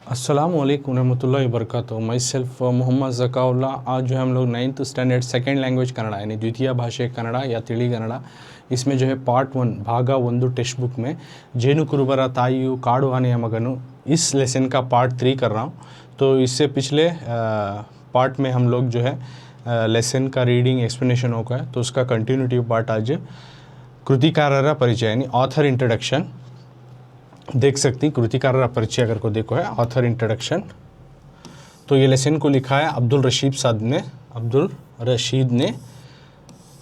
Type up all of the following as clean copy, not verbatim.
अस्सलाम वालेकुम रहमतुल्लाहि वबरकातुहू। My self Mohammad Zakaullah. आज जो है हम लोग 9th standard second language Kannada यानी द्वितीय भाषा कन्नड़ा या तिಳಿ कन्नड़ा, इसमें जो है पार्ट 1 भागा 1 टेक्स्ट बुक में जेनु कुरुबरा ताइयु काಡು आनेय मगनु, इस लेसन का पार्ट 3 कर रहा हूँ। तो इससे पिछले पार्ट में हम लोग जो है लेसन का रीडिंग एक्सप्लेनेशन हो गया, तो उसका कंटिन्यूटिव पार्ट आज कृतिकारर परिचय यानी ऑथर इंट्रोडक्शन देख सकती। कृतिकारर परिचय अगर को देखो है ऑथर इंट्रोडक्शन, तो ये लेसन को लिखा है अब्दुल रशीद ने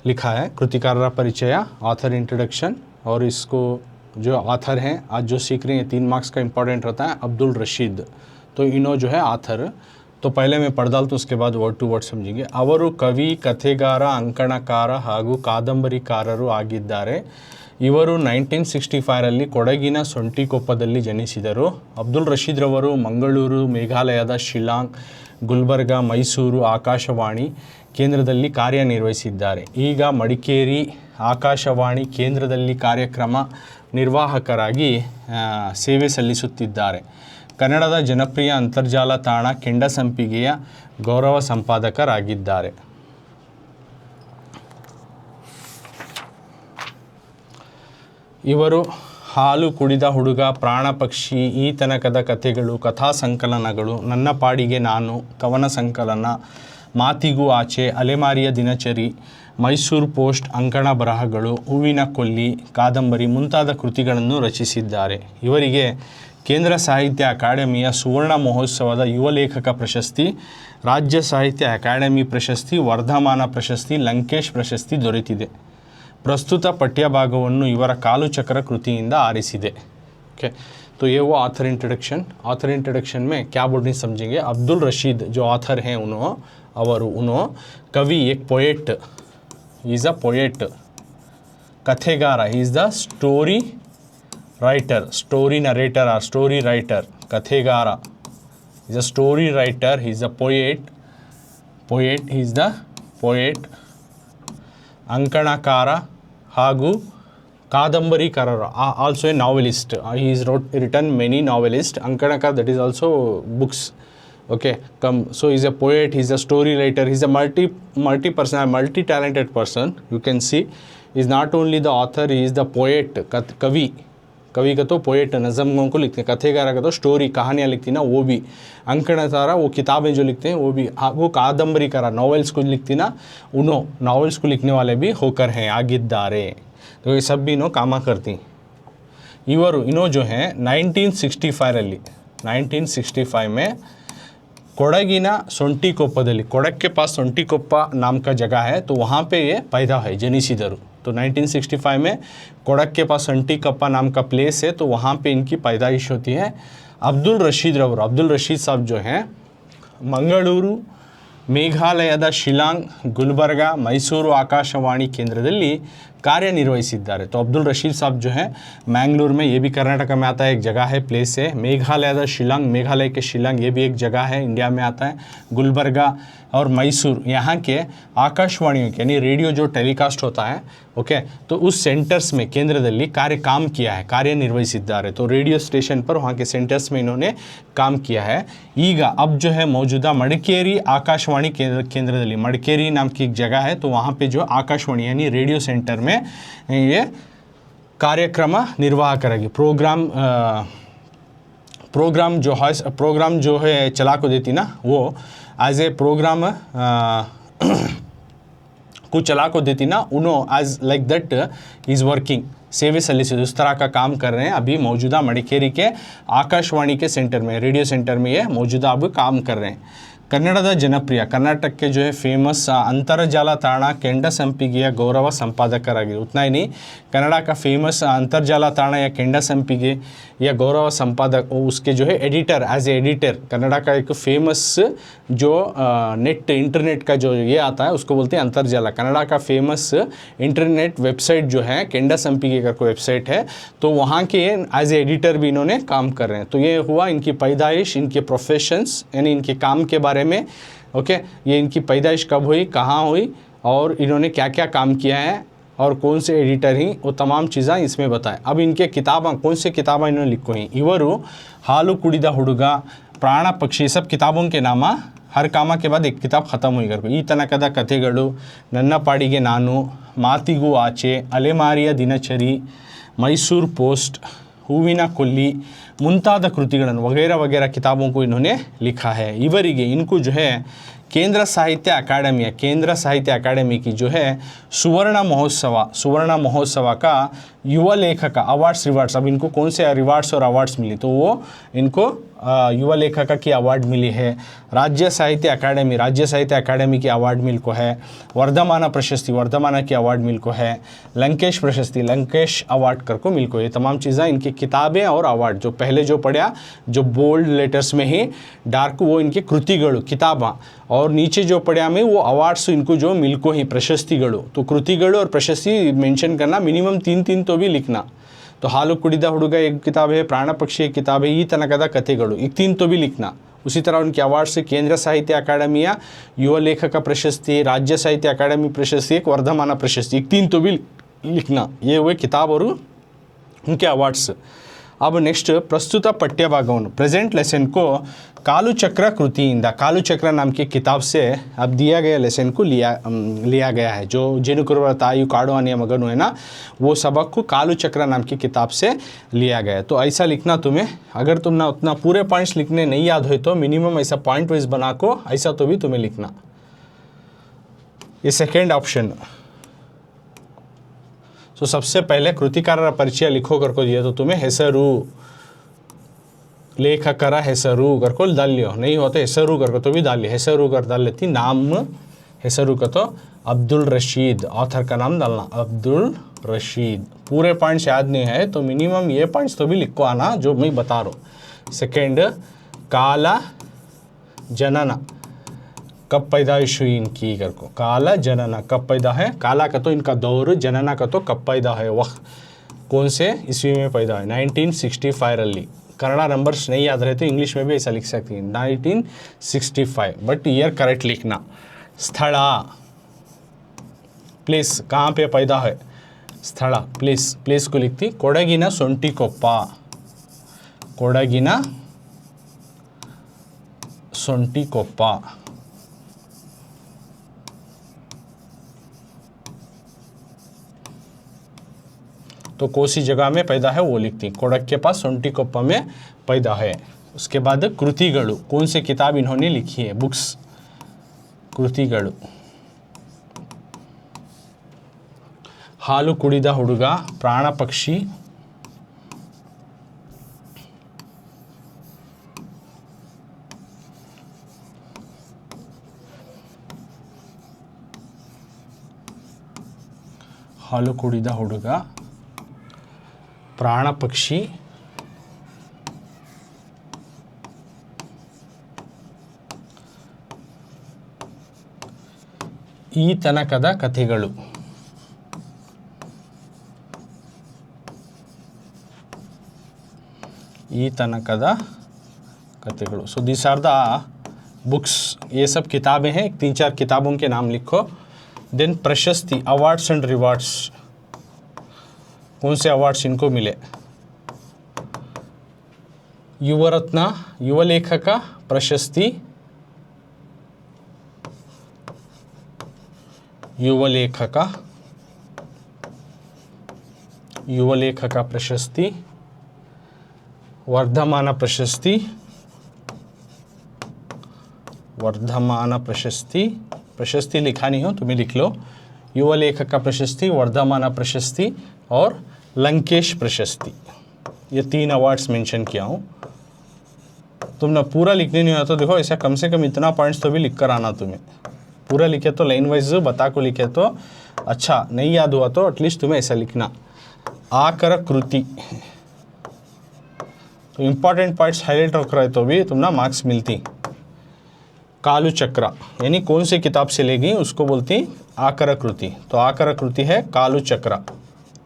लिखा है कृतिकारर परिचय ऑथर इंट्रोडक्शन। और इसको जो ऑथर हैं आज जो सीख रहे हैं 3 मार्क्स का इंपॉर्टेंट रहता है अब्दुल रशीद। तो इनो जो है ऑथर, तो पहले मैं पढ़ डालता हूँ, उसके बाद वर्ड टू वर्ड समझेंगे। ಅವರು ಕವಿ ಕಥೆಗಾರ ಅಂಕಣಕಾರ ಹಾಗೂ ಕಾದಂಬರಿಕಾರರು ಆಗಿದ್ದಾರೆ। ಇವರು 1965ರಲ್ಲಿ ಕೊಡಗಿನ ಸೊಂಟಿಕೊಪ್ಪದಲ್ಲಿ ಜನಿಸಿದರು। ಅಬ್ದುಲ್ ರಶೀದ್ ರವರು ಮಂಗಳೂರು, ಮೇಘಾಲಯದ ಶಿಲ್ಲಾಂಗ್, ಗುಲ್ಬರ್ಗಾ, ಮೈಸೂರು ಆಕಾಶವಾಣಿ ಕೇಂದ್ರದಲ್ಲಿ ಕಾರ್ಯನಿರ್ವಹಿಸಿದ್ದಾರೆ। ಈಗ ಮಡಿಕೇರಿ ಆಕಾಶವಾಣಿ ಕೇಂದ್ರದಲ್ಲಿ ಕಾರ್ಯಕ್ರಮ ನಿರ್ವಾಹಕರಾಗಿ ಸೇವೆ ಸಲ್ಲಿಸುತ್ತಿದ್ದಾರೆ। ಕನ್ನಡದ ಜನಪ್ರಿಯ ಅಂತರ್ಜಾಲ ತಾಣ ಕೆಂಡಸಂಪಿಗೆಯ ಗೌರವ ಸಂಪಾದಕರಾಗಿದ್ದಾರೆ। ಇವರು ಹಾಲು ಕುಡಿದ ಹುಡುಗ, ಪ್ರಾಣ ಪಕ್ಷಿ, ಈ ತನಕದ ಕಥೆಗಳು, ಕಥಾ ಸಂಕಲನಗಳು, ನನ್ನ ಪಾಡಿಗೆ ನಾನು, ಕವನ ಸಂಕಲನ, ಮಾತಿಗೂ ಆಚೆ, ಅಲೆಮಾರಿಯ ದಿನಚರಿ, ಮೈಸೂರು ಪೋಸ್ಟ್ ಅಂಕಣ ಬರಹಗಳು, ಹೂವಿನ ಕೊಲ್ಲಿ, ಕಾದಂಬರಿ ಮುಂತಾದ ಕೃತಿಗಳನ್ನು ರಚಿಸಿದ್ದಾರೆ। ಇವರಿಗೆ ಕೇಂದ್ರ ಸಾಹಿತ್ಯ ಅಕಾಡೆಮಿಯ ಸುವರ್ಣ ಮಹೋತ್ಸವದ ಯುವ ಲೇಖಕ ಪ್ರಶಸ್ತಿ, ರಾಜ್ಯ ಸಾಹಿತ್ಯ ಅಕಾಡೆಮಿ ಪ್ರಶಸ್ತಿ, ವರ್ಧಮಾನ ಪ್ರಶಸ್ತಿ, ಲಂಕೇಶ್ ಪ್ರಶಸ್ತಿ ದೊರೆತಿದೆ। प्रस्तुत पठ्यभागವನ್ನು ಇವರ ಕಾಲುಚಕ್ರ ಕೃತಿಯಿಂದ ಆರಿಸಿದೆ। ओके, तो ये वो ऑथर इंट्रोडक्शन। ऑथर इंट्रोडक्शन में क्या बोलने समझेंगे, अब्दुल रशीद जो ऑथर हैं उन्होंने कवि, एक पोएट, इज़ अ पोएट, कथेगार, is the story writer, story narrator और स्टोरी राइटर, कथेगार is a story writer, he is a poet, he is the poet, अंकणकार ಹಾಗೂ ಕಾದಂಬರಿಕಾರರು, also a novelist, he is written many novelist. ಅಂಕಣಕಾರ, that is also books. Okay, so he is a poet, he is a story writer, he is a multi talented person. You can see he is not only the author, he is the poet, कवि का तो poet नज़मों को लिखते हैं, कथेगार का तो story कहानियाँ लिखती ना वो भी, अंकणकारा वो किताबें जो लिखते हैं वो भी, वो कादंबरीकारा नॉवेल्स को लिखती ना उन्हों नॉवेल्स को लिखने वाले भी होकर हैं ಆಗಿದ್ದಾರೆ। तो ये सब भी इन्हों कामा करती। इन्हों जो हैं 1965 में कोडगिना सोंटिकोप्पदली, कोडग के पास सोंटिकोप्पा नाम का जगह है, तो वहाँ पे ये पैदा है, जनिसिदरु। तो 1965 में कोडग के पास सोंटिकोप्पा नाम का प्लेस है, तो वहाँ पे इनकी पैदाइश होती है। अब्दुल रशीद साहब जो हैं मंगलूरू, ಮೇಘಾಲಯದ ಶಿಲ್ಲಾಂಗ್, गुलबर्गा, मैसूरू आकाशवाणी केंद्रದಲ್ಲಿ ಕಾರ್ಯನಿರ್ವಹಿಸಿದ್ದಾರೆ। तो अब्दुल रशीद साहब जो है मैंगलोर में, ये भी कर्नाटक में आता है, एक जगह है, प्लेस है। मेघालय शिल्लांग, मेघालय के शिल्लांग, ये भी एक जगह है, इंडिया में आता है। गुलबर्गा और मैसूर, यहाँ के आकाशवाणियों के यानी रेडियो जो टेलीकास्ट होता है, ओके, तो उस सेंटर्स में केंद्रದಲ್ಲಿ काम किया है, ಕಾರ್ಯನಿರ್ವಹಿಸಿದ್ದಾರೆ। तो रेडियो स्टेशन पर वहाँ के सेंटर्स में इन्होंने काम किया है। ಈಗ अब जो है मौजूदा मडिकेरी आकाशवाणी केंद्रದಲ್ಲಿ, मडिकेरी नाम की एक जगह है, तो वहाँ पे जो आकाशवाणी यानी रेडियो सेंटर में ये कार्यक्रम निर्वाहकरागी, प्रोग्राम जो है चला को देती ना, वो एज ए प्रोग्राम को चला को देती ना, उन्हों as like that is working, सेवे सलिसित उस तरह का काम कर रहे हैं। अभी मौजूदा मडिकेरी के आकाशवाणी के सेंटर में, रेडियो सेंटर में ये मौजूदा अब काम कर रहे हैं। ಕನ್ನಡದ ಜನಪ್ರಿಯ, कर्नाटक के जो है फेमस अंतर्जाल ताण ಕೆಂಡಸಂಪಿಗೆಯ गौरव संपादकरागिए। उतना ही नहीं, कन्नड़ा का फेमस अंतर्जाल ताण या ಕೆಂಡಸಂಪಿಗೆ या गौरव संपादक, उसके जो है editor, as a editor, Kannada का एक फेमस जो नेट इंटरनेट का जो ये आता है उसको बोलते हैं अंतर्जाल। कन्नड़ा का फेमस इंटरनेट वेबसाइट जो है ಕೆಂಡಸಂಪಿಗೆ का कोई वेबसाइट है, तो वहाँ के एज ए एडिटर भी इन्होंने काम कर रहे हैं। तो ये हुआ इनकी पैदाइश, इनके प्रोफेशंस यानी इनके काम के बारे में। ओके, ये इनकी पैदाइश कब हुई, कहाँ हुई और इन्होंने क्या क्या काम किया है और कौन से एडिटर ही, वो तमाम चीज़ें इसमें बताएं। अब इनके किताबें, कौन से किताबें इन्होंने लिखी हैं, इವರು ಹಾಲು ಕುಡಿದ ಹುಡುಗ, ಪ್ರಾಣ ಪಕ್ಷಿ सब किताबों के नाम हर कामा के बाद एक किताब ख़त्म हुई करको ಈ ತನಕದ ಕಥೆಗಳು ನನ್ನ ಪಾಡಿಗೆ ನಾನು ಮಾತಿಗೂ ಆಚೆ ಅಲೆಮಾರಿಯ ದಿನಚರಿ मैसूर पोस्ट ಹೂವಿನ ಕೊಲ್ಲಿ ಮುಂತಾದ ಕೃತಿಗಳನ್ನು वगैरह वगैरह किताबों को इन्होंने लिखा है ಇವರಿಗೆ इनको जो है केंद्र साहित्य अकादमी की जो है सुवर्ण महोत्सव का युवा लेखक अवार्ड्स रिवार्ड्स, अब इनको कौन से रिवार्ड्स और अवार्ड्स मिली तो वो इनको युवा लेखक की अवार्ड मिली है। राज्य साहित्य अकादमी की अवार्ड मिल को है। वर्धमान की अवार्ड मिल को है। लंकेश अवार्ड कर को मिल को। ये तमाम चीज़ें इनकी किताबें और अवार्ड जो पहले जो पढ़ा जो बोल्ड लेटर्स में ही डार्क वो इनके कृतिगळु किताबा और नीचे जो पढ़ा में वो अवार्ड्स इनको जो मिल को ही प्रशस्तिगळु। तो कृतिगळु और प्रशस्ति मेंशन करना मिनिमम 3 तो भी लिखना। तो हालु कुडिदा हुडुगा एक किताब है, प्राण पक्षी एक किताब है, ई तनकದ ಕಥೆಗಳು एक 3 तो भी लिखना। उसी तरह उनके अवार्ड्स केंद्र साहित्य अकादमी या युवा लेखक प्रशस्ति, राज्य साहित्य अकादमी प्रशस्ति, एक वर्धमान प्रशस्ति, एक 3 तो भी लिखना। ये हुए किताब और उनके अवार्ड्स। अब नेक्स्ट प्रस्तुत पठ्यभागವನ್ನು प्रेजेंट लेसन को कालुचक्र कृतिಯಿಂದ कालुचक्र नाम की किताब से अब दिया गया लेसन को लिया गया है। जो जेनुकुरुवर तायु काडो आने मगनु है ना, वो सबक को कालुचक्र नाम की किताब से लिया गया है। तो ऐसा लिखना तुम्हें, अगर तुम ना उतना पूरे पॉइंट्स लिखने नहीं याद हो तो मिनिमम ऐसा पॉइंट वाइज बना को ऐसा तो भी तुम्हें लिखना। ये सेकेंड ऑप्शन। तो सबसे पहले कृतिकार परिचय लिखो करको दिया तो तुम्हें ಹೆಸರು लेखकर ಹೆಸರು करको डाल लियो, नहीं होते ಹೆಸರು करको तो भी डाल लियो। ಹೆಸರು कर डाल लेती, नाम ಹೆಸರು का तो अब्दुल रशीद, ऑथर का नाम डालना अब्दुल रशीद। पूरे पॉइंट्स याद नहीं है तो मिनिमम ये पॉइंट्स तो भी लिखो आना जो मैं बता रहा हूँ। सेकेंड काल जनन, कब पैदाइश हुई इनकी करको, काला जनना कब पैदा है, काला का तो इनका दौर, जनना का तो कब पैदा है, वक्त कौन से ईस्वी में पैदा है 1965 रली। कन्नड़ा नंबर्स नहीं याद रहे तो इंग्लिश में भी ऐसा लिख सकती हैं 1965, बट ईयर करेक्ट लिखना। स्थल प्लेस, कहाँ पे पैदा है, स्थल प्लेस को लिखती ಕೊಡಗಿನ ಸೊಂಟಿಕೊಪ್ಪ, ಕೊಡಗಿನ ಸೊಂಟಿಕೊಪ್ಪ। तो कोसी जगह में पैदा है वो लिखती, कोडक के पास सोंटिकोप्पा में पैदा है। उसके बाद कृतिगळु, कौन से किताब इन्होंने लिखी है, बुक्स कृतिगळु। हालु कुडिदा हुडुगा, प्राण पक्षी, हालु कुडिदा हुडुगा, प्राण पक्षी, ಈ ತನಕದ ಕಥೆಗಳು, ಈ ತನಕದ कथेಗಳು। So this are the books, ये सब किताबें हैं, 3-4 किताबों के नाम लिखो। देन प्रशस्ति, अवार्ड्स एंड रिवार्ड्स, कौन से अवार्ड्स इनको मिले, युवरत्न, युव लेखक प्रशस्ति, युव लेखक प्रशस्ति, वर्धमान प्रशस्ति, प्रशस्ति लिखा नहीं हो तुम्हें लिख लो, युव लेखक प्रशस्ति, वर्धमान प्रशस्ति और लंकेश प्रशस्ति। ये 3 अवार्ड्स मेंशन किया हूँ। तुम ना पूरा लिखने नहीं आता तो देखो ऐसा कम से कम इतना पॉइंट्स तो भी लिख कर आना। तुम्हें पूरा लिखे तो लाइन वाइज बता को लिखे तो अच्छा, नहीं याद हुआ तो एटलीस्ट तुम्हें ऐसा लिखना। आकर कृति, तो इम्पॉर्टेंट पॉइंट्स हाईलाइट रख रहे तो भी तुम ना मार्क्स मिलती। कालुचक्र यानी कौन सी किताब से लेगी उसको बोलती आकर कृति। तो आकर कृति है कालुचक्र,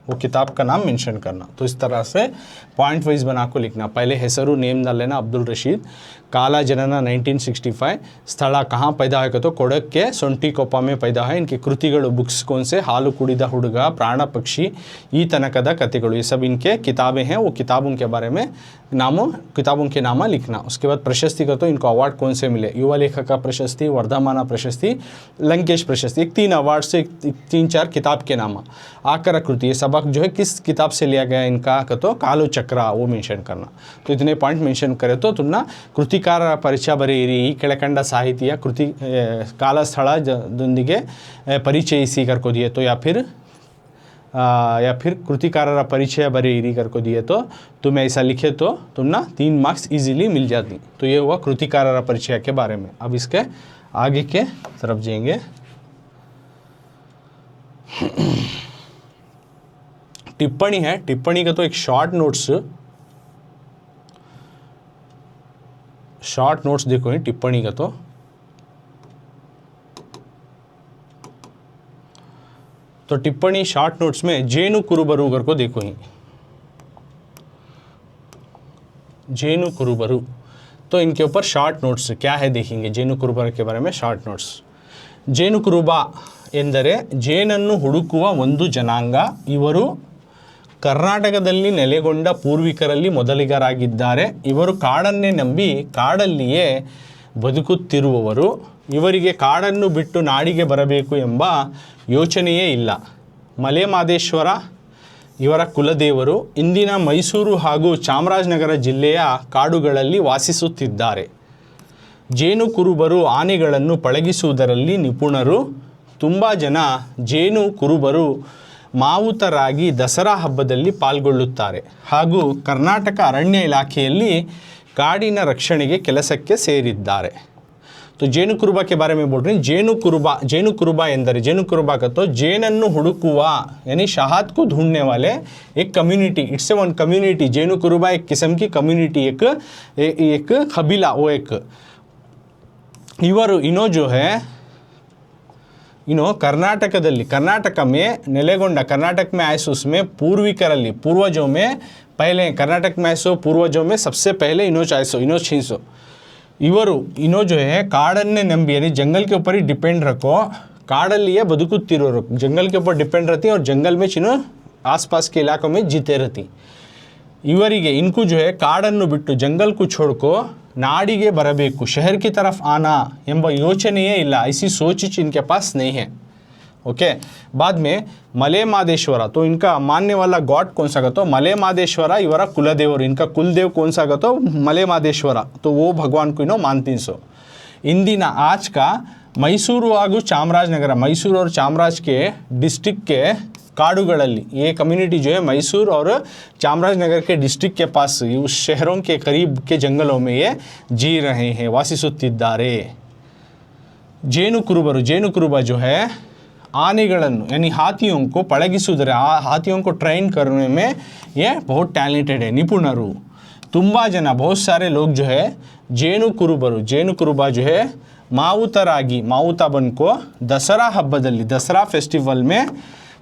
वो किताब का नाम मेंशन करना। तो इस तरह से पॉइंट वाइज बना को लिखना। पहले हेसरू नेम डाल लेना अब्दुल रशीद, काला जनन 1965, स्थल कहाँ पैदा है तो कोडक के सೊಂಟಿಕೊಪ್ಪ में पैदा है। इनके कृतिಗಳು बुक्स कौन से, हालु कुडिದ ಹುಡುಗ, प्राण पक्षी, ई तनकद कथेಗಳು, ये सब इनके किताबें हैं। वो किताबों के बारे में किताबों के नाम लिखना। उसके बाद प्रशस्ति का तो इनको अवार्ड कौन से मिले, युवा लेखक प्रशस्ति, वर्धमान प्रशस्ति, लंकेश प्रशस्ति, 3 अवार्ड से 3-4 किताब के नाम। आकर कृति, ये सबक जो है किस किताब से लिया गया इनका तो कालू चक्र, वो मेंशन करना। तो इतने पॉइंट मेंशन करे तो तुमना कृतिकारರ ಪರಿಚಯ ಬರೆಯಿರಿ, ಈ ಕೆಳಕಂಡ ಸಾಹಿತಿಯ ಕೃತಿ ಕಾಲ ಸ್ಥಳದೊಂದಿಗೆ ಪರಿಚಯಿಸಿ करको दिए तो, या फिर कृतिकारರ ಪರಿಚಯ बरेरी करको दिए तो तुम ऐसा लिखे तो तुम ना 3 मार्क्स इजीली मिल जाती। तो ये हुआ कृतिकारರ परिचय के बारे में। अब इसके आगे के तरफ जाएंगे। टिप्पणी है, टिप्पणी का तो एक शॉर्ट नोट्स देखो ही टिप्पणी का तो टिप्पणी शॉर्ट नोट्स में जेनु कुरुबरु को देखो ही, जेनु कुरुबरु, तो इनके ऊपर शॉर्ट नोट्स क्या है देखेंगे। जेनु कुरुबर के बारे में शॉर्ट नोट्स। जेनु कुरुब ಎಂದರೆ ಜೇನನ್ನು ಹುಡುಕುವ ಒಂದು ಜನಾಂಗ। ಇವರು ಕರ್ನಾಟಕದಲ್ಲಿ ನೆಲೆಗೊಂಡ ಪೂರ್ವಿಕರಲ್ಲಿ ಮೊದಲಿಗರಾಗಿದ್ದಾರೆ। ಇವರು ಕಾಡನ್ನೇ ನಂಬಿ ಕಾಡಲ್ಲಿಯೇ ಬದುಕುತ್ತಿರುವವರು। ಇವರಿಗೆ ಕಾಡನ್ನು ಬಿಟ್ಟು ನಾಡಿಗೆ ಬರಬೇಕು ಎಂಬ ಯೋಚನೆಯೇ ಇಲ್ಲ। ಮಲೆಮಹದೇಶ್ವರ ಇವರ ಕುಲದೇವರು। ಇಂದಿನ ಮೈಸೂರು ಹಾಗೂ ಚಾಮರಾಜನಗರ ಜಿಲ್ಲೆಯ ಕಾಡುಗಳಲ್ಲಿ ವಾಸಿಸುತ್ತಿದ್ದಾರೆ। ಜೇನು ಕುರುಬರು ಆನೆಗಳನ್ನು ಪಳಗಿಸುವುದರಲ್ಲಿ ನಿಪುಣರು। ತುಂಬ ಜನ ಜೇನು ಕುರುಬರು ಮಾವುತರಾಗಿ ದಸರಾ ಹಬ್ಬದಲ್ಲಿ ಪಾಲ್ಗೊಳ್ಳುತ್ತಾರೆ ಹಾಗೂ ಕರ್ನಾಟಕ ಅರಣ್ಯ ಇಲಾಖೆಯಲ್ಲಿ ಕಾಡಿನ ರಕ್ಷಣೆಗೆ ಕೆಲಸಕ್ಕೆ ಸೇರಿದ್ದಾರೆ। तो जेनु कुरुबा के बारे में बोल रही हूँ। जेनु कुरुबा ಎಂದರೆ जेनु कुरुबा का तो जेनನ್ನು ಹುಡುಕುವ यानी शहद को ढूंढने वाले एक community, it's a one community. Jenu Kuruba एक किस्म की कम्युनिटी, एक कबीला, वो एक इवर इनो जो है इनो कर्नाटक में नेलेगोंडा, कर्नाटक में आए सो उसमें पूर्विकरली, पूर्वजों में पहले कर्नाटक में आए सो पूर्वजों में सबसे पहले इनो चाइसो इनो छींसो इवरू इनो जो है काड़न्ने नंबी यानी जंगल के ऊपर ही डिपेंड रखो। काड़लिए बदुकुत्तिरोರು, जंगल के ऊपर डिपेंड रहती और जंगल में चिनो आसपास के इलाकों में जीते रहती। ಇವರಿಗೆ इनको जो है ಕಾಡನ್ನು ಬಿಟ್ಟು जंगल को छोड़को नाडिगे बरबेकु, शहर की तरफ आना ಎಂಬ ಯೋಚನೆಯೇ ಇಲ್ಲ। ऐसी सोच इनके पास नहीं है। ओके, बाद में मलेमहदेश्वर, तो इनका मानने वाला गॉड कौन सा का तो मलेमहदेश्वर ಇವರ कुलदेवर। इनका कुलदेव कौन सा का तो मलेमहदेश्वर, तो वो भगवान को इनो मानती सो। इंदिन आज का मैसूरू ಹಾಗೂ ಚಾಮರಾಜನಗರ, मैसूर और चामराज के डिस्ट्रिक्ट के काडुगढ़ली ये कम्युनिटी जो है मैसूर और चामराजनगर के डिस्ट्रिक्ट के पास उस शहरों के करीब के जंगलों में ये जी रहे हैं, वासिसुत्तिद्दारे। जेनु कुरुबरु, जेनु कुरुबा जो है आनेಗಳನ್ನು यानी हाथियों को पಳಗಿಸುವುದರ, हाथियों को ट्रेन करने में ये बहुत टैलेंटेड है, निपुणರು। ತುಂಬ ಜನ बहुत सारे लोग जो है जेनु कुरुबरु, जेनु कुरुबा जो है ಮಾವುತರಾಗಿ, ಮಾವುತ ಬನ್ಕೋ ದಸರಾ ಹಬ್ಬದಲ್ಲಿ, ದಸರಾ फेस्टिवल में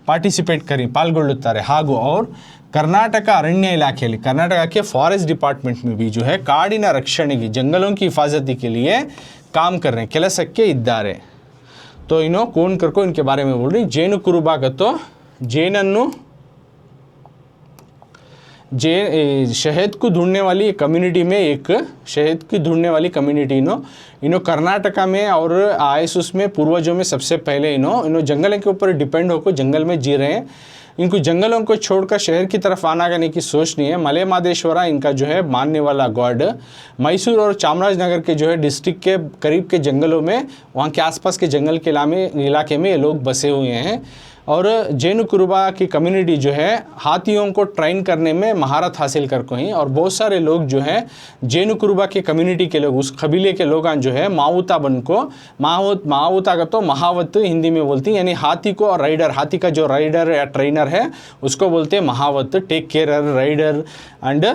पार्टिसिपेट करी, पाल्ಗೊಳ್ಳುತ್ತಾರೆ ಹಾಗೂ और कर्नाटक अरण्य इलाके, कर्नाटक के फॉरेस्ट डिपार्टमेंट में भी जो है काडिನ रक्षणೆಗೆ, जंगलों की हिफाजती के लिए काम कर रहे हैं, ಕೆಲಸಕ್ಕೆ ಇದ್ದಾರೆ। तो इनो कौन करको इनके बारे में बोल रही। जेनु कुरुबा का तो जेनನ್ನು शहद को ढूंढने वाली कम्युनिटी में एक शहद की ढूंढने वाली कम्युनिटी इनो कर्नाटका में और आयसूस में पूर्वजों में सबसे पहले इनो जंगल के ऊपर डिपेंड होकर जंगल में जी रहे हैं। इनको जंगलों को छोड़कर शहर की तरफ आना करने की सोच नहीं है। मलेमहदेश्वर इनका जो है मानने वाला गॉड। मैसूर और चामराजनगर के जो है डिस्ट्रिक्ट के करीब के जंगलों में, वहाँ के आसपास के जंगल के इलाके में ये लोग बसे हुए हैं। और जेनु कुरुबा की कम्युनिटी जो है हाथियों को ट्रेन करने में महारत हासिल कर को ही। और बहुत सारे लोग जो है जेनु कुरुबा के कम्युनिटी के लोग, उस कबीले के लोग जो है माउता बन को, माउता का तो महावत हिंदी में बोलती हैं, यानी हाथी को राइडर, हाथी का जो राइडर या ट्रेनर है उसको बोलते हैं महावत। Take care rider and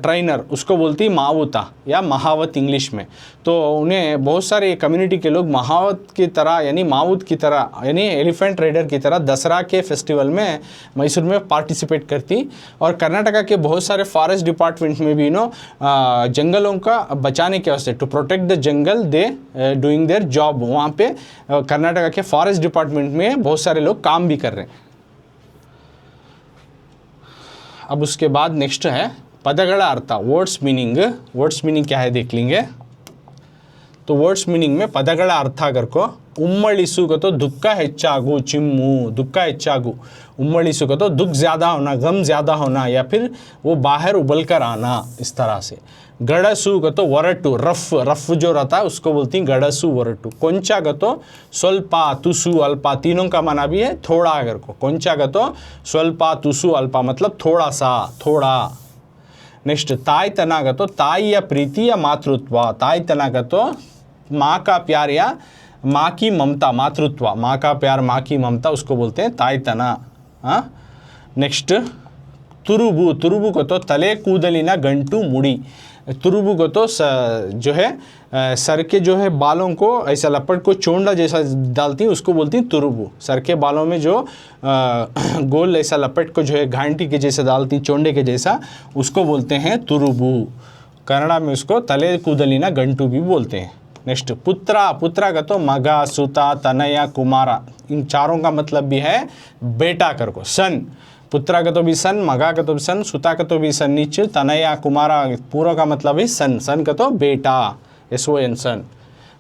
trainer उसको बोलती माउता या महावत इंग्लिश में। तो उन्हें बहुत सारे कम्युनिटी के लोग महावत की तरह यानी माउत की तरह यानी एलिफेंट राइडर की तरह दसरा के फेस्टिवल में मैसूर में पार्टिसिपेट करती। और कर्नाटका के बहुत सारे फॉरेस्ट डिपार्टमेंट में भी जंगलों का बचाने के वास्ते, to protect the jungle, they doing their job. वहाँ पे कर्नाटका के फॉरेस्ट डिपार्टमेंट में बहुत सारे लोग काम भी कर रहे हैं। अब उसके बाद नेक्स्ट है पदगला अर्थ, वर्ड्स मीनिंग। वर्ड्स मीनिंग क्या है देख लेंगे। तो वर्ड्स मीनिंग में पदगला अर्थ अगर को उम्मಳಿಸು तो दुख ಹೆಚ್ಚಾಗು, चिम्मू दुख ಹೆಚ್ಚಾಗು, उम्मಳಿಸು तो दुख ज़्यादा होना, गम ज़्यादा होना, या फिर वो बाहर उबल कर आना, इस तरह से। गड़सु तो वरटू, रफ, रफ जो रहता है उसको बोलती हैं गड़सु वरटू। कोंचा तो स्वल्पा, तुसु, अल्पा, तीनों का माना भी है थोड़ा। अगर को कोंचा तो स्वल्पा, तुसु, अल्पा मतलब थोड़ा सा, थोड़ा। नेक्स्ट ताई तना तो ताई या प्रीति या मातृत्व। ताई तना तो माँ का प्यार या माँ की ममता, मातृत्व, माँ का प्यार, माँ की ममता, उसको बोलते हैं ताई तना। हाँ। नेक्स्ट तुरुबु, तुरुबु को तो तले कूदलिना गंटू मुड़ी। तुरुबु को तो जो है सर के जो है बालों को ऐसा लपट को चोंडा जैसा डालती हैं, उसको बोलती हैं तुरुबु। सर के बालों में जो गोल ऐसा लपट को जो है घंटी के जैसा डालती हैं, चोंडे के जैसा, उसको बोलते हैं तुरुबु। कन्नड़ा में उसको तले कूदलिना गंटू भी बोलते हैं। नेक्स्ट पुत्रा, पुत्रा का तो मगा, सुता, तनया, कुमारा, इन चारों का मतलब भी है बेटा कर को, सन। पुत्रा का तो भी सन, मगा का तो भी सन, सुता का तो भी सन नीचे, तनया, कुमारा पूरा का मतलब है सन। सन का तो बेटा, SON सन।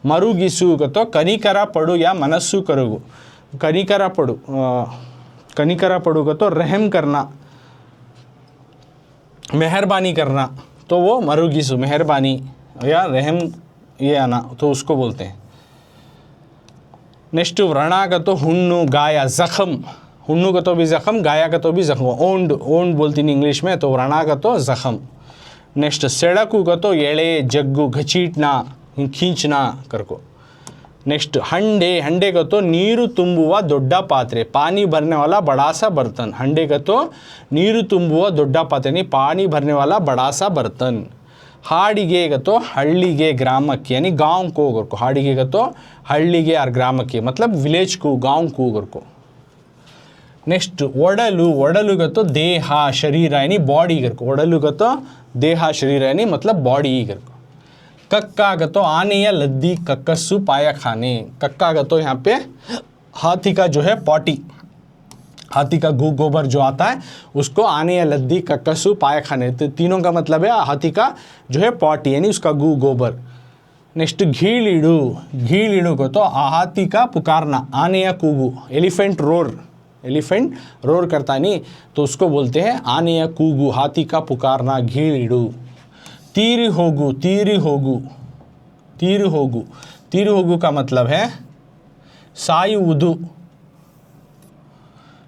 मरुगिसु का तो कनिकरा पड़ू या मनस्सु करुगु। कनिकरा पड़ू, कनिकरा पड़ू का तो रहम करना, मेहरबानी करना, तो वो मरुगिसु, मेहरबानी या रहम ये आना, तो उसको बोलते हैं। नेक्स्ट व्रणा का तो हुन्नु, गाया, जख्म। हुन्नु का तो भी जख्म, गाया का तो भी जख्म। ओंड, ओंड बोलती नहीं इंग्लिश में, तो व्रणा का तो जख्म। नेक्स्ट सेड़कू का तो एड़े, जग्गू, घचीटना, खींचना कर को। नेक्स्ट हंडे, हंडे का तो नीरू तुम्बुवा दोड्डा पात्रे, पानी भरने वाला बड़ा सा बर्तन। हंडे का तो नीरू तुम्बुवा दोड्डा पात्रे, नहीं पानी भरने वाला बड़ा सा बर्तन। हाड़िगे का तो हल्लिगे, ग्रामಕ್ಕೆ यानी गांव को अगर को। हाड़िगे का तो हल्लिगे और ग्रामಕ್ಕೆ मतलब विलेज को, गांव को अगर को। नेक्स्ट वडलू, वडलू का तो देहा, शरीर यानी बॉडी कर को। वडलू का तो देहा, शरीर यानी मतलब बॉडी कर को। कक्का का तो आने या लद्दी, कक्कसु, पाया खाने। कक्का का तो यहाँ पे हाथी का जो है पॉटी, हाथी का गोबर जो आता है उसको आने या लद्दी, कक्कसु, पाया खाने, तो तीनों का मतलब है हाथी का जो है पॉटी यानी उसका गोबर। नेक्स्ट घीलीड़ू, घीलीड़ू को तो हाथी का पुकारना, आने या कूगू। एलिफेंट रोर, एलिफेंट रोर करता नहीं, तो उसको बोलते हैं आने या कूगू, हाथी का पुकारना, घीलीड़ू। तीर होगू, तीर होगू, तीर होगू, तीर होगू का मतलब है सायुವುದು,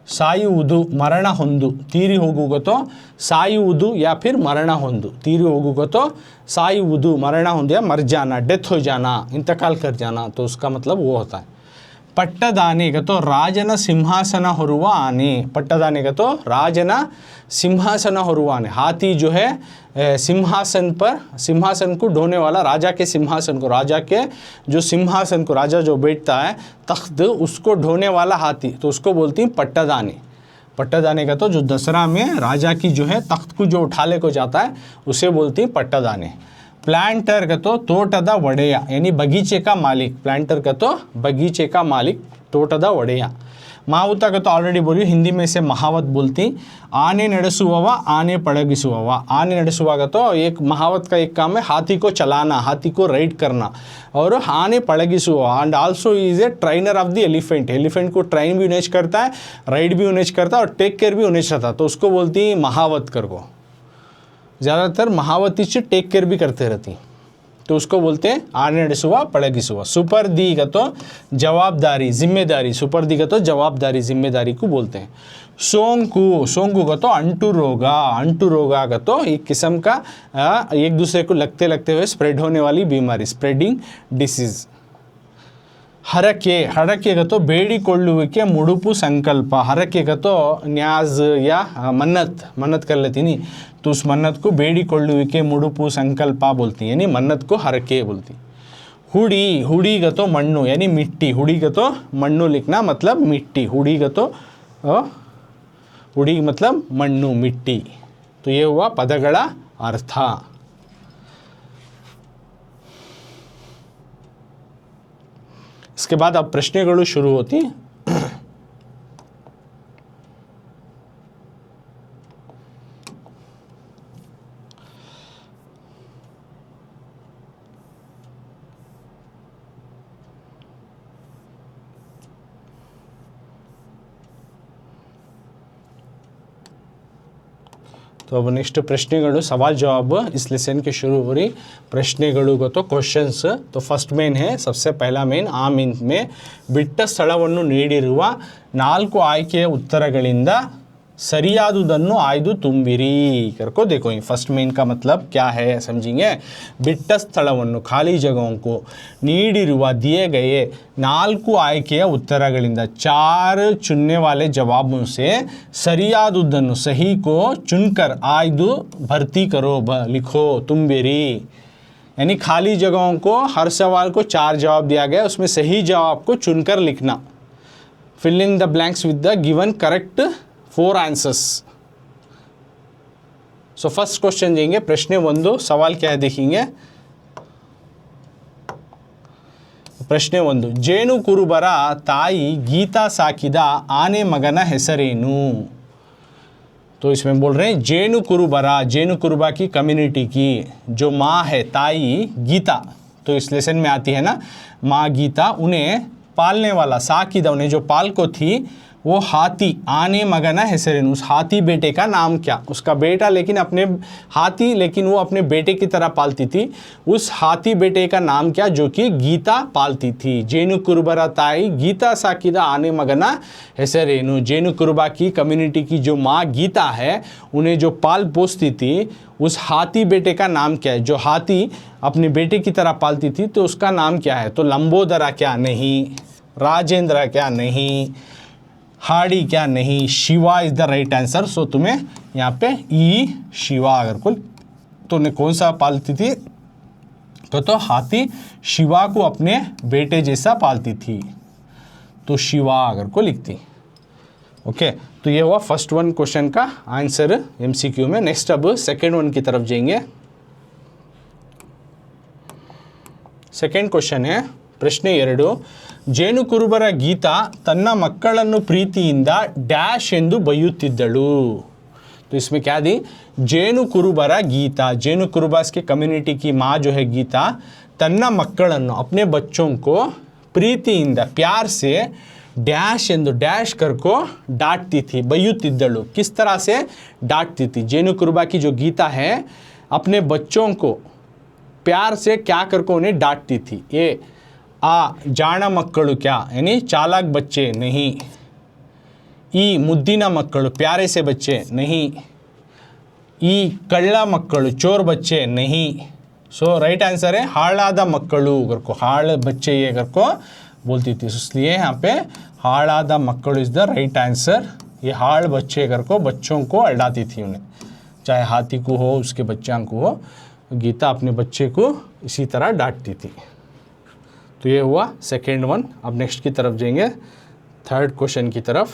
ಸಾಯುವುದು, ಮರಣ ಹೊಂದು। ತೀರಿ ಹೋಗುವುದೋ ಸಾಯುವುದು या फिर मरण ಹೊಂದು। तीरी होगुगो सायुವುದು, मरण ಹೊಂದು या मर जाना, डेथ हो जाना, इंतकाल कर जाना, तो उसका मतलब वो होता है। पट्टदाने का तो राजन सिंहासन ಹೊರುವ आने। पट्टदाने का तो राजन सिंहासन ಹೊರುವ आने, हाथी जो है सिंहासन पर, सिंहासन को ढोने वाला, राजा के सिंहासन को, राजा के जो सिंहासन को, राजा जो बैठता है तख्त, उसको ढोने वाला हाथी, तो उसको बोलती हैं पट्टदाने। पट्टदाने का तो जो दसरा में राजा की जो है तख्त को जो उठा ले को जाता है उसे बोलती हैं पट्टदाने। प्लांटर का तो तोटद ಒಡೆಯ यानी बगीचे का मालिक। प्लांटर का तो बगीचे का मालिक, तोटद ಒಡೆಯ। ಮಾವುತ का तो ऑलरेडी बोली, हिंदी में से महावत बोलती। आने ನಡೆಸುವವ, आने पड़गिಸುವವ। आने ನಡೆಸುವಾಗ तो एक महावत का एक काम है हाथी को चलाना, हाथी को राइड करना, और आने पड़गिಸುವವ and also is a trainer of the elephant. Elephant को ट्रेन भी उन्हें करता है, राइड भी उन्हें करता है, और टेक केयर भी उन्हें रहता है, तो उसको बोलती है महावत कर को। ज़्यादातर महावती से टेक केयर भी करते रहती, तो उसको बोलते हैं आने ನಡೆಸುವ पड़गिಸುವ। सुपर्दी का तो जवाबदारी, जिम्मेदारी। सुपर्दी का तो जवाबदारी, जिम्मेदारी को बोलते हैं। सोंकु, सोंकु का तो अंटू रोगा। अंटू रोगा का तो एक किस्म का एक दूसरे को लगते लगते हुए स्प्रेड होने वाली बीमारी, स्प्रेडिंग डिसीज। हरके, हरके का तो ಬೇಡಿಕೊಳ್ಳುವಿಕೆ, मुड़ुपु, संकल्प। हरके का तो न्याज या मन्नत, मन्नत कर लेती नहीं, तो उस मन्नत को ಬೇಡಿಕೊಳ್ಳುವಿಕೆ, मुड़ुपु, संकल्प बोलती, यानी मन्नत को हरके बोलती। हुडी, हुडी का तो मन्नु यानी मिट्टी। हुडी का तो मन्नु लिखना मतलब मिट्टी। हुडी का तो उड़ी मतलब मಣ್ಣु मिट्टी। तो ये हुआ पदಗಳ अर्थ। इसके बाद अब प्रश्नेಗಳು शुरू होती। तो अब नेक्स्ट प्रश्नेಗಳು सवाल जवाब इस लेसन के शुरू हो रही। ಪ್ರಶ್ನೆಗಳು ಗೊತ್ತು ಕ್ವೆಶ್ಚನ್ಸ್। तो फर्स्ट मेन है, सबसे पहला मेन ಆ मेन में ಬಿಟ್ಟ ಸ್ಥಳವನ್ನು ನೀಡಿರುವ 4 ಆಯ್ಕೆಯ ಉತ್ತರಗಳಿಂದ ಸರಿಯಾದುದನ್ನು ಆಯ್ದು ತುಂಬಿರಿ। करको देखो फर्स्ट मेन का मतलब क्या है समझेंगे। बिट्ಟ ಸ್ಥಳವನ್ನು खाली जगहों को ನೀಡಿರುವ दिए गए 4 ಆಯ್ಕೆಯ ಉತ್ತರಗಳಿಂದ 4 चुनने वाले जवाबों से सरियादुदನ್ನು सही को चुनकर आयदु भर्ती करो, लिखो, ತುಂಬಿರಿ। यानी खाली जगहों को हर सवाल को 4 जवाब दिया गया, उसमें सही जवाब को चुनकर लिखना। Fill in the blanks with the given correct 4 answers. So first question देंगे, प्रश्न 1 सवाल क्या है देखेंगे। ಪ್ರಶ್ನೆ 1, ಜೇನು ಕುರುಬರ ತಾಯಿ ಗೀತಾ ಸಾಕಿದ ಆನೆ ಮಗನ ಹೆಸರೇನು। तो इसमें बोल रहे हैं जेनु कुरुबा की कम्युनिटी की जो माँ है ताई गीता, तो इस लेसन में आती है ना माँ गीता, उन्हें पालने वाला साकिदा, उन्हें जो पाल को थी वो हाथी आने मगना हेसरेनु, उस हाथी बेटे का नाम क्या। उसका बेटा लेकिन अपने हाथी, लेकिन वो अपने बेटे की तरह पालती थी। उस हाथी बेटे का नाम क्या जो कि गीता पालती थी। जेनु कुरुबरा ताई गीता साकिदा आने मगना हेसरेनु, जेनु कुरुबा की कम्युनिटी की जो माँ गीता है उन्हें जो पाल पोसती थी उस हाथी बेटे का नाम क्या है। जो हाथी अपने बेटे की तरह पालती थी तो उसका नाम क्या है। तो लंबोदरा क्या नहीं, राजेंद्र क्या नहीं, हाड़ी क्या नहीं, Shiva is the right answer. So तुम्हें यहाँ पे ई शिवा अगर को तो उन्हें कौन सा पालती थी तो हाथी शिवा को अपने बेटे जैसा पालती थी, तो शिवा अगर को लिखती। ओके, तो ये हुआ फर्स्ट 1 क्वेश्चन का आंसर एमसीक्यू में। नेक्स्ट अब सेकेंड 1 की तरफ जाएंगे। सेकेंड क्वेश्चन है ಪ್ರಶ್ನೆ 2, ಜೇನು ಕುರುಬರ ಗೀತಾ ತನ್ನ ಮಕ್ಕಳನ್ನು ಪ್ರೀತಿಯಿಂದ ಡ್ಯಾಶ್ ಎಂದು ಬೈಯುತ್ತಿದ್ದಳು। तो इसमें क्या दी, ಜೇನು ಕುರುಬರ गीता, ಜೇನು कुरुबास के कम्युनिटी की माँ जो है गीता तन्ना मक्कड़न्नु अपने बच्चों को प्रीतिಯಿಂದ प्यार से डैश ಎಂದು डैश कर को डांटती थी, बयुತ್ತಿದ್ದಳು। किस तरह से डांटती थी। जेनु कुरुबा की जो गीता है अपने बच्चों को प्यार से क्या कर को उन्हें डांटती थी। ये आ जाना मक्कड़ु क्या यानी चालाक बच्चे नहीं, ई मुद्दिना मक्कड़ु प्यारे से बच्चे नहीं, ई कल्ला मक्कड़ु चोर बच्चे नहीं। सो राइट आंसर है हाड़ाद मक्कड़ु, अगर को हाड़ बच्चे ये अगर को बोलती थी, इसलिए यहाँ पे हाड़ाद मक्कड़ु इज द राइट आंसर। ये हाड़ बच्चे अगर को बच्चों को अड़ाती थी उन्हें, चाहे हाथी को हो उसके बच्चों को हो, गीता अपने बच्चे को इसी तरह डांटती थी। तो ये हुआ सेकेंड 1। अब नेक्स्ट की तरफ जाएंगे, थर्ड क्वेश्चन की तरफ।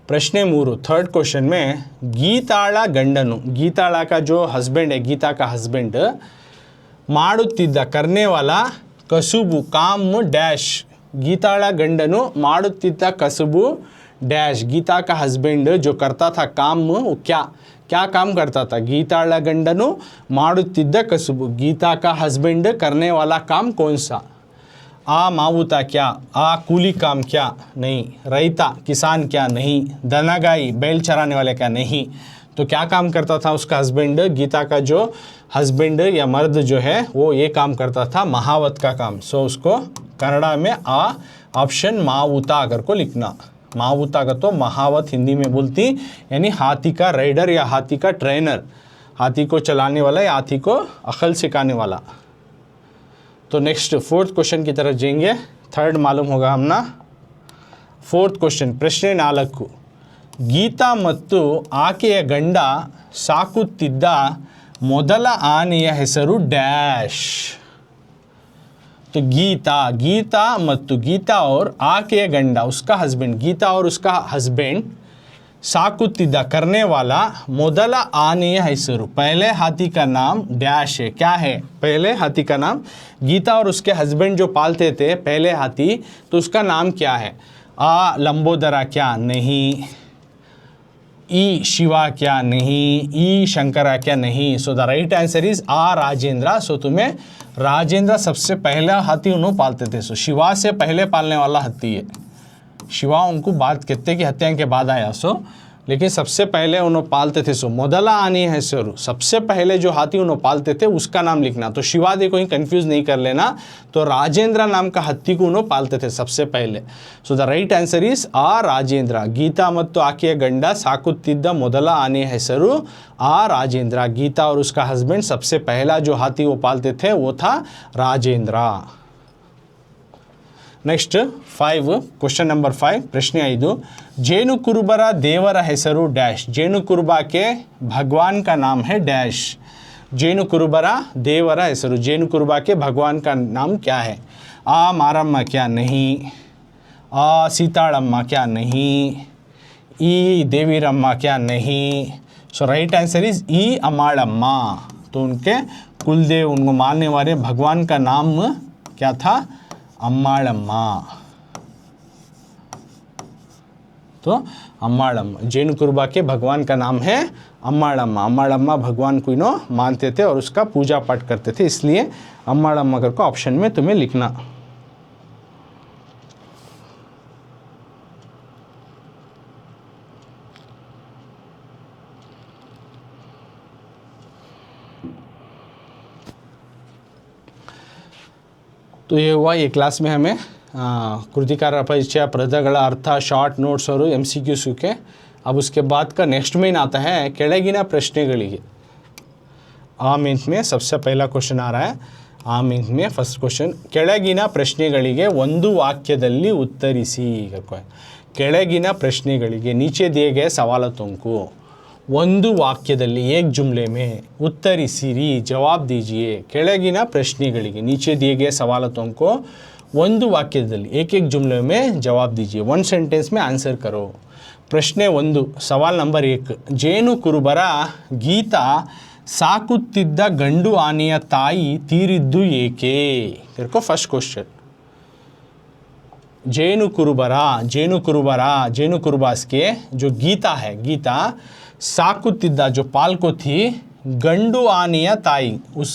प्रश्न 3 थर्ड क्वेश्चन में गीताಳ गंडनु, गीताಳ का जो हस्बैंड है, गीता का हस्बैंड ಮಾಡುತ್ತಿದ್ದ करने वाला कसुबु काम डैश। गीताಳ गंडनु ಮಾಡುತ್ತಿದ್ದ कसुबु डैश, गीता का हस्बैंड जो करता था काम वो क्या काम करता था। गीताಳ गंडनु ಮಾಡುತ್ತಿದ್ದ कसुबु, गीता का हस्बैंड करने वाला काम कौन सा। आ मावूता क्या, आ कूली काम क्या नहीं, रईता किसान क्या नहीं, दनागाई बैल चराने वाले क्या नहीं। तो क्या काम करता था उसका हस्बैंड, गीता का जो हस्बैंड या मर्द जो है वो ये काम करता था महावत का काम। सो उसको कन्नड़ा में आ ऑप्शन मावूता अगर को लिखना। मावूता का तो महावत हिंदी में बोलती, यानी हाथी का राइडर या हाथी का ट्रेनर, हाथी को चलाने वाला या हाथी को अकल सिखाने वाला। तो नेक्स्ट फोर्थ क्वेश्चन की तरफ जाएंगे, थर्ड मालूम होगा हमना। फोर्थ क्वेश्चन प्रश्न 4, ಗೀತಾ ಮತ್ತು ಆಕೆಯ ಗಂಡ ಸಾಕುತ್ತಿದ್ದ ಮೊದಲ ಆನೆಯ ಹೆಸರು ಡ್ಯಾಶ್. तो गीता, गीता ಮತ್ತು गीता और आके गंडा उसका हस्बैंड, गीता और उसका हस्बैंड साकुतिद्दा करने वाला मोदला आनेय हैसरू, पहले हाथी का नाम डैश है. क्या है पहले हाथी का नाम? गीता और उसके हस्बैंड जो पालते थे पहले हाथी, तो उसका नाम क्या है? आ लंबोदरा क्या नहीं, ई शिवा क्या नहीं, ई शंकरा क्या नहीं. So the right answer is a Rajendra. So तुम्हें राजेंद्र सबसे पहला हाथी उन्होंने पालते थे. सो शिवा से पहले पालने वाला हाथी है. शिवा उनको बात कहते कि हत्या के बाद आया. सो लेकिन सबसे पहले उन्होंने पालते थे. सो मोदला आनी है सर, सबसे पहले जो हाथी उन्होंने पालते थे उसका नाम लिखना. तो शिवा देखो ही कंफ्यूज नहीं कर लेना. तो राजेंद्र नाम का हाथी को उन्होंने पालते थे सबसे पहले. So the right answer is a Rajendra. Geeta मत्तो आಕೆಯ ಗಂಡ ಸಾಕುತ್ತಿದ್ದ ಮೊದಲ ಆನೆ ಹೆಸರು आ राजेंद्र. गीता और उसका हस्बैंड सबसे पहला जो हाथी वो पालते थे वो था राजेंद्र. नेक्स्ट 5, क्वेश्चन नंबर 5, प्रश्न 5. जेनु कुरुबरा देवर ಹೆಸರು डैश. जेनु कुरुबा के भगवान का नाम है डैश. जेनु कुरुबरा देवर ಹೆಸರು, जेनु कुरुबा के भगवान का नाम क्या है? आ मारम्मा क्या नहीं, आ सीताड़म्मा क्या नहीं, ई देवीरम्मा क्या नहीं. सो राइट आंसर इज ई अम्माड़म्मा. तो उनके कुलदेव, उनको मानने वाले भगवान का नाम क्या था? अम्माड़म्मा. तो अम्माड़म्मा, जेनु कुरुबा के भगवान का नाम है अम्माड़म्मा. अम्माड़म्मा भगवान को इन्हों मानते थे और उसका पूजा पाठ करते थे, इसलिए अम्माड़म्मा करके ऑप्शन में तुम्हें लिखना. तो ये हुआ ये क्लास में हमें कृतिकार परिचय, पदಗಳ अर्थ, ಶಾರ್ಟ್ ನೋಟ್ಸ್ और MCQs के. अब उसके बाद का नेक्स्ट मेन आता है ಕೆಳಗಿನ ಪ್ರಶ್ನೆಗಳಿಗೆ. आ मीन्स में सबसे पहला क्वेश्चन आ रहा है. आ मीन्स में फर्स्ट क्वेश्चन, ಕೆಳಗಿನ ಪ್ರಶ್ನೆಗಳಿಗೆ ಒಂದು ವಾಕ್ಯದಲ್ಲಿ ಉತ್ತರಿಸಿ. ಕೆಳಗಿನ ಪ್ರಶ್ನೆಗಳಿಗೆ नीचे दिए गए सवालों को ಒಂದು ವಾಕ್ಯದಲ್ಲಿ एक जुमले में उत्तरिಸಿರಿ, जवाब दीजिए. ಕೆಳಗಿನ ಪ್ರಶ್ನೆಗಳಿಗೆ नीचे दिए गए सवालों को ಒಂದು ವಾಕ್ಯದಲ್ಲಿ एक एक जुमले में जवाब दीजिए. वन सेंटेंस में आंसर करो. ಪ್ರಶ್ನೆ 1, सवाल नंबर 1. ಜೇನು ಕುರುಬರ ಗೀತಾ ಸಾಕುತ್ತಿದ್ದ ಗಂಡು ಆನೆಯ ತಾಯಿ ತೀರಿದ್ದು ಏಕೆ? देखो फर्स्ट क्वेश्चन, जेनु कुरुबरा, जेनु कुरुबरा, जेनु कुरुबास के जो गीता है, गीता साकुतिद्दा जो पालको थी गंडू आनेया ताई, उस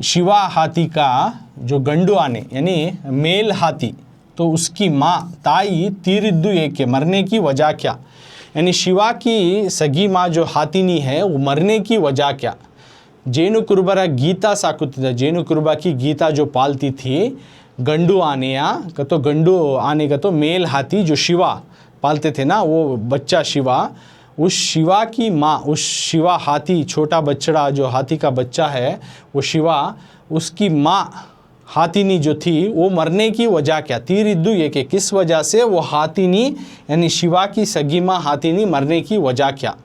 शिवा हाथी का जो गंडू आने यानी मेल हाथी, तो उसकी माँ ताई तीरिद्दु एके, मरने की वजह क्या? यानी शिवा की सगी माँ जो हाथीनी है वो मरने की वजह क्या? जेनु कुरुबरा गीता साकुतिद्दा, जेनु कुरुबा की गीता जो पालती थी गंडू आनेया का, तो गंडू आने का तो मेल हाथी जो शिवा पालते थे ना, वो बच्चा शिवा, उस शिवा की माँ, उस शिवा हाथी छोटा बच्चा जो हाथी का बच्चा है वो शिवा, उसकी माँ हाथीनी जो थी वो मरने की वजह क्या? तीरिद्दु ये कि किस वजह से वो हाथीनी यानी शिवा की सगी माँ हाथीनी मरने की वजह क्या?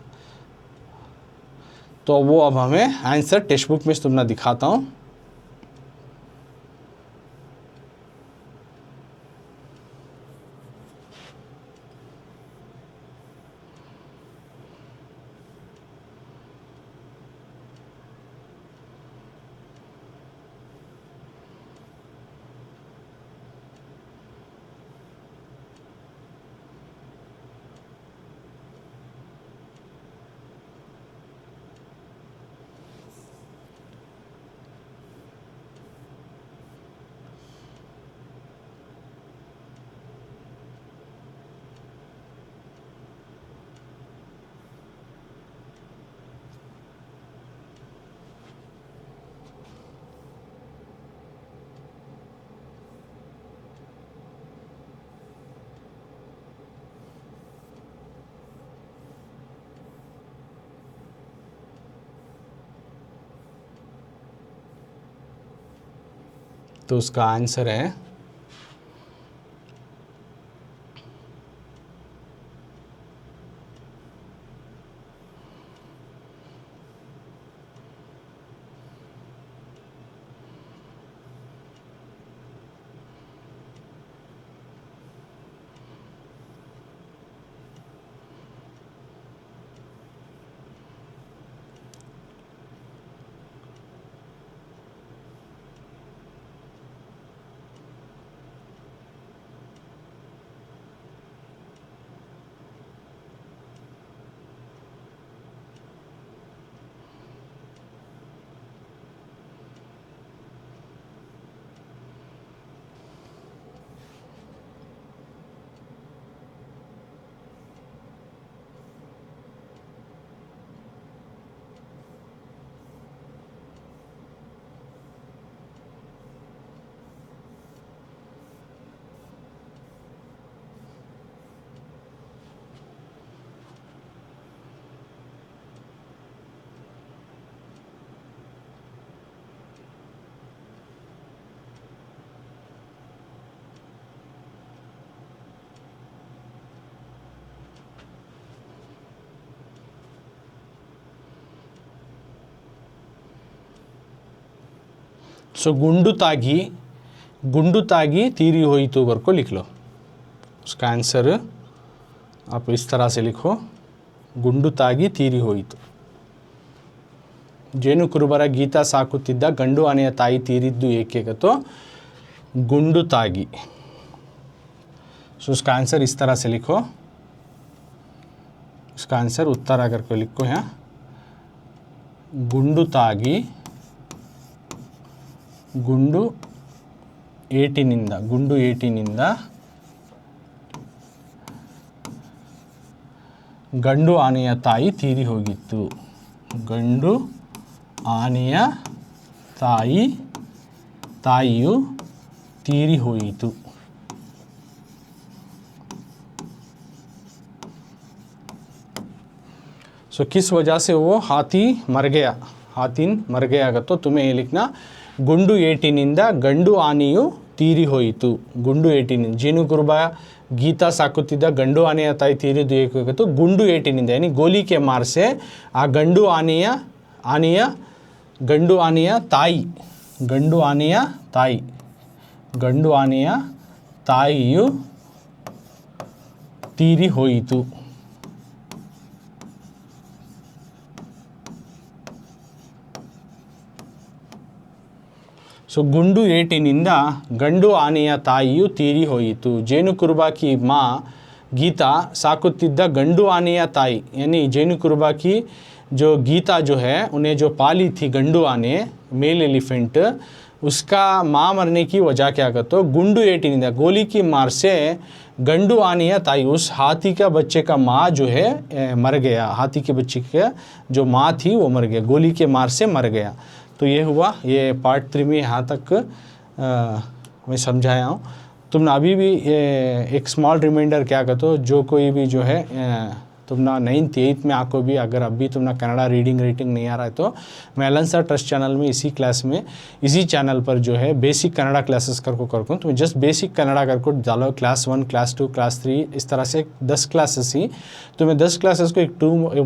तो वो अब हमें आंसर टेक्स्ट बुक में तुम्हें दिखाता हूँ. तो उसका आंसर है सो गुंडु तागी तीरी हुई तो वर्ग को लिख लो। उसका आंसर आप इस तरह से लिखो, गुंडु तागी तीरी हुई तो। जेनु कुरुबर गीता साकुತ್ತಿದ್ದ ಗಂಡು ಆನೆಯ ತಾಯಿ ತೀರಿದ್ದು ಏಕೆ तो गुंडु तागी। सो उसका आंसर इस तरह से लिखो, इसका आंसर उत्तर अगर को लिखो यहाँ, गुंडु तागी गुंडु ಏಟಿನಿಂದ ಗಂಡು ಆನೆಯ ತಾಯಿ ತೀರಿ ಹೋಗಿತ್ತು, ಗಂಡು ಆನೆಯ ತಾಯಿಯು ತೀರಿ ಹೋಯಿತು। सो किस वजह से वो हाथी मर गया तो तुम्हें ये लिखना, गुंडु ಏಟಿನಿಂದ ಗಂಡು ಆನೆಯು ತೀರಿ ಹೋಯಿತು। ಗುಂಡು ಏಟಿನಿಂದ ಜೇನು ಕುರುಬ गीता साकुತ್ತಿದ್ದ ಗಂಡು ಆನೆಯ ತಾಯಿ ತೀರಿದ್ದು ಏಕೆ तो गुंडु ಏಟಿನಿಂದ यानी गोली के मार से आ गंडु आनेय ताಯಿಯು ತೀರಿ ಹೋಯಿತು। सो गुंडु ಏಟಿನಿಂದ ಗಂಡು ಆನೆಯ ತಾಯಿಯು ತೀರಿ ಹೋಯಿತು। ಜೇನು कुरुबा की माँ गीता साकुತ್ತಿದ್ದ गंडू आनेय ताई यानी जैनु कुरुबा की जो गीता जो है उन्हें जो पाली थी गंडू आने मेल एलिफेंट, उसका माँ मरने की वजह क्या कहते हो, गुंडु ಏಟಿನಿಂದ गोली की मार से गंडू आनेय ताई उस हाथी का बच्चे का माँ जो है मर गया। हाथी के बच्चे का जो माँ थी वो मर गया, गोली के मार से मर गया। तो ये हुआ, ये पार्ट 3 में यहाँ तक मैं समझाया हूँ। तुम अभी भी एक स्मॉल रिमाइंडर क्या कहते हो, जो कोई भी जो है तुम ना 9th 8th में आको भी अगर अभी तुम ना कन्नड़ा रीडिंग राइटिंग नहीं आ रहा है तो मैं एलन सर ट्रस्ट चैनल में इसी चैनल पर जो है बेसिक कन्नड़ा क्लासेस करको तुम्हें जस्ट बेसिक कन्नड़ा करको डालो। क्लास 1 क्लास 2 क्लास 3 इस तरह से 10 क्लासेस ही तुम्हें 10 क्लासेस को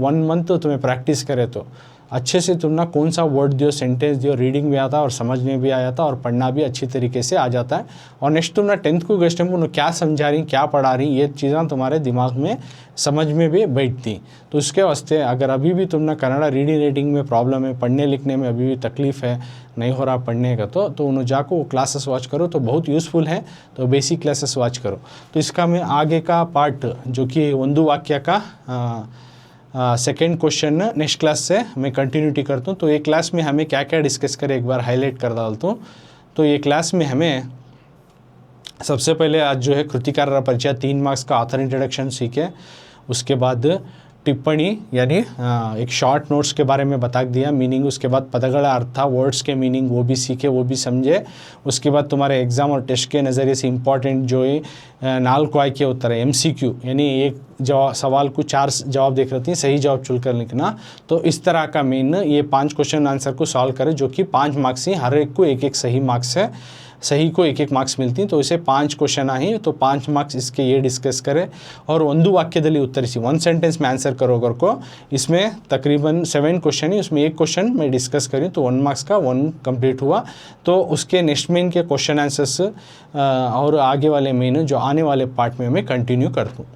1 मंथ तुम्हें प्रैक्टिस करे तो अच्छे से तुम ना कौन सा वर्ड दियो, सेंटेंस दियो, रीडिंग भी आता और समझ में भी आ जाता और पढ़ना भी अच्छी तरीके से आ जाता है। और नेक्स्ट तुम ना 10th को गेस्ट में क्या समझा रही, क्या पढ़ा रही, ये चीज़ें तुम्हारे दिमाग में समझ में भी बैठती। तो उसके वास्ते अगर अभी भी तुम ना कन्नड़ा रीडिंग राइटिंग में प्रॉब्लम है, पढ़ने लिखने में अभी भी तकलीफ़ है, नहीं हो रहा पढ़ने का तो उन्हें जाको वो क्लासेस वॉच करो तो बहुत यूज़फुल है। तो बेसिक क्लासेस वॉच करो। तो इसका मैं आगे का पार्ट जो कि ಒಂದು वाक्य का सेकेंड क्वेश्चन नेक्स्ट क्लास से मैं कंटिन्यूटी करता हूँ। तो ये क्लास में हमें क्या क्या डिस्कस करें एक बार हाईलाइट कर डालता हूँ। तो ये क्लास में हमें सबसे पहले आज जो है कृतिकार परिचय 3 मार्क्स का ऑथर इंट्रोडक्शन सीखे, उसके बाद टिप्पणी यानी एक शॉर्ट नोट्स के बारे में बता दिया मीनिंग, उसके बाद पदಗಳ अर्थ वर्ड्स के मीनिंग वो भी सीखे, वो भी समझे। उसके बाद तुम्हारे एग्ज़ाम और टेस्ट के नज़रिए से इम्पॉर्टेंट जो है 4 आಯ್ಕೆ उत्तर है MCQ यानी एक सवाल को 4 जवाब देख रही थी, सही जवाब चुनकर लिखना। तो इस तरह का मेन ये 5 क्वेश्चन आंसर को सॉल्व करें जो कि 5 मार्क्स ही, हर एक को एक सही मार्क्स है, सही को 1 मार्क्स मिलती हैं। तो इसे 5 क्वेश्चन आई तो 5 मार्क्स इसके ये डिस्कस करें। और ಒಂದು ವಾಕ್ಯದಲ್ಲಿ ಉತ್ತರಿಸಿ 1 सेंटेंस में आंसर करो अगर को, इसमें तकरीबन 7 क्वेश्चन ही, उसमें 1 क्वेश्चन मैं डिस्कस करी तो 1 मार्क्स का 1 कंप्लीट हुआ। तो उसके नेक्स्ट मेन के क्वेश्चन आंसर्स और आगे वाले मेन जो आने वाले पार्ट में मैं कंटिन्यू कर दूँ।